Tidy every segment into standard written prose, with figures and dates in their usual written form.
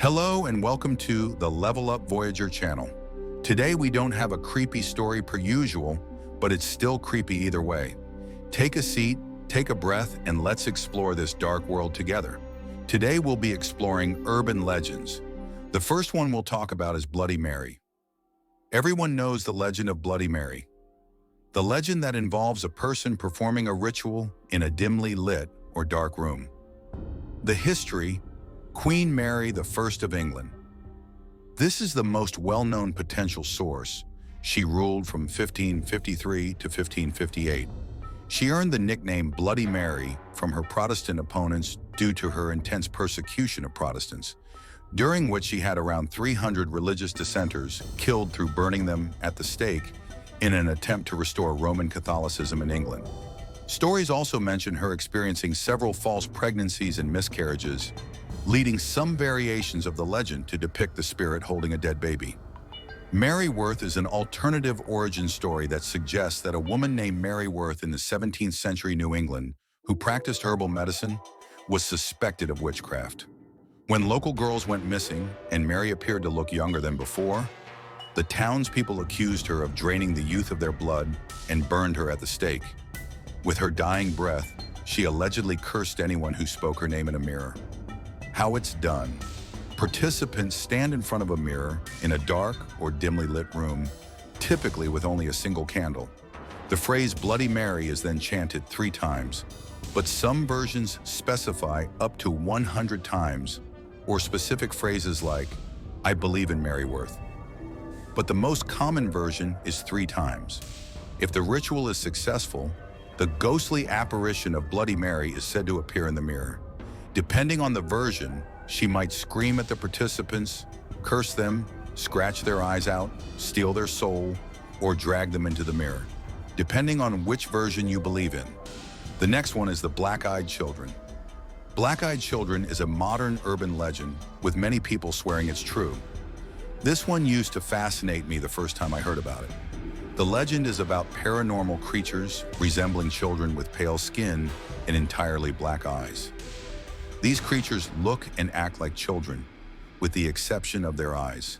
Hello and welcome to the Level Up Voyager channel. Today we don't have a creepy story per usual, but it's still creepy either way. Take a seat, take a breath, and let's explore this dark world together. Today we'll be exploring urban legends. The first one we'll talk about is Bloody Mary. Everyone knows the legend of Bloody Mary. The legend that involves a person performing a ritual in a dimly lit or dark room. The history: Queen Mary I of England. This is the most well-known potential source. She ruled from 1553 to 1558. She earned the nickname Bloody Mary from her Protestant opponents due to her intense persecution of Protestants, during which she had around 300 religious dissenters killed through burning them at the stake in an attempt to restore Roman Catholicism in England. Stories also mention her experiencing several false pregnancies and miscarriages, leading some variations of the legend to depict the spirit holding a dead baby. Mary Worth is an alternative origin story that suggests that a woman named Mary Worth in the 17th century New England, who practiced herbal medicine, was suspected of witchcraft. When local girls went missing and Mary appeared to look younger than before, the townspeople accused her of draining the youth of their blood and burned her at the stake. With her dying breath, she allegedly cursed anyone who spoke her name in a mirror. How it's done. Participants stand in front of a mirror in a dark or dimly lit room, typically with only a single candle. The phrase Bloody Mary is then chanted 3 times, but some versions specify up to 100 times, or specific phrases like, "I believe in Mary Worth." But the most common version is 3 times. If the ritual is successful, the ghostly apparition of Bloody Mary is said to appear in the mirror. Depending on the version, she might scream at the participants, curse them, scratch their eyes out, steal their soul, or drag them into the mirror, depending on which version you believe in. The next one is the Black-Eyed Children. Black-Eyed Children is a modern urban legend, with many people swearing it's true. This one used to fascinate me the first time I heard about it. The legend is about paranormal creatures resembling children with pale skin and entirely black eyes. These creatures look and act like children, with the exception of their eyes.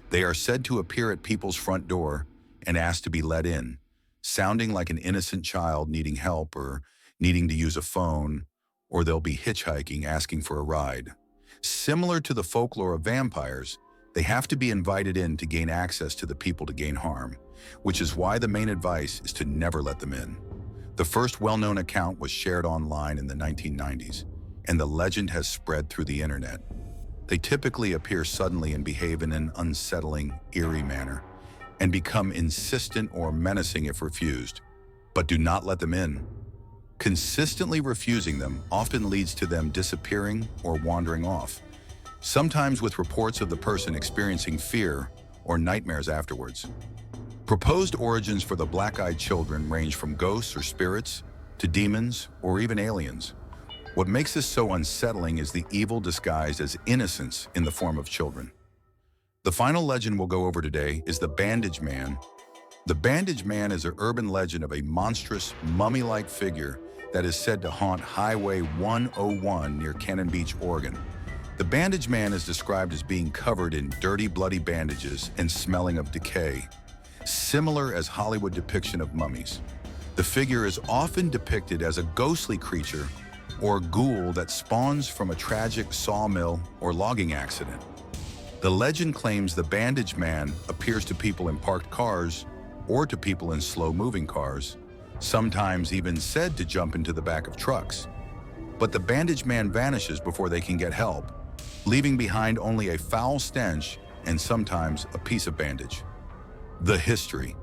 They are said to appear at people's front door and ask to be let in, sounding like an innocent child needing help or needing to use a phone, or they'll be hitchhiking asking for a ride. Similar to the folklore of vampires, they have to be invited in to gain access to the people to gain harm, which is why the main advice is to never let them in. The first well-known account was shared online in the 1990s. And the legend has spread through the internet. They typically appear suddenly and behave in an unsettling, eerie manner, and become insistent or menacing if refused. But do not let them in. Consistently refusing them often leads to them disappearing or wandering off, sometimes with reports of the person experiencing fear or nightmares afterwards. Proposed origins for the Black-Eyed Children range from ghosts or spirits to demons or even aliens. What makes this so unsettling is the evil disguised as innocence in the form of children. The final legend we'll go over today is the Bandage Man. The Bandage Man is an urban legend of a monstrous, mummy-like figure that is said to haunt Highway 101 near Cannon Beach, Oregon. The Bandage Man is described as being covered in dirty, bloody bandages and smelling of decay, similar as Hollywood depiction of mummies. The figure is often depicted as a ghostly creature or ghoul that spawns from a tragic sawmill or logging accident. The legend claims the Bandage Man appears to people in parked cars or to people in slow-moving cars, sometimes even said to jump into the back of trucks. But the Bandage Man vanishes before they can get help, leaving behind only a foul stench and sometimes a piece of bandage. The history.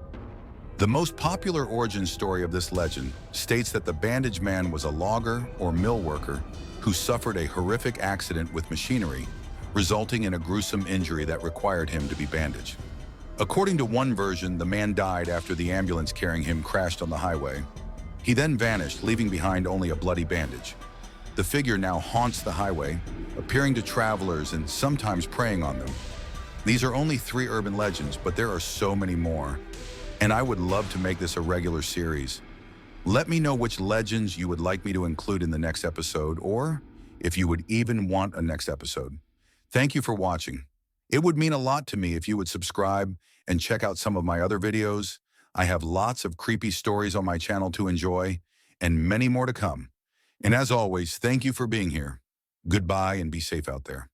The most popular origin story of this legend states that the Bandage Man was a logger or mill worker who suffered a horrific accident with machinery, resulting in a gruesome injury that required him to be bandaged. According to one version, the man died after the ambulance carrying him crashed on the highway. He then vanished, leaving behind only a bloody bandage. The figure now haunts the highway, appearing to travelers and sometimes preying on them. These are only 3 urban legends, but there are so many more. And I would love to make this a regular series. Let me know which legends you would like me to include in the next episode, or if you would even want a next episode. Thank you for watching. It would mean a lot to me if you would subscribe and check out some of my other videos. I have lots of creepy stories on my channel to enjoy, and many more to come. And as always, thank you for being here. Goodbye and be safe out there.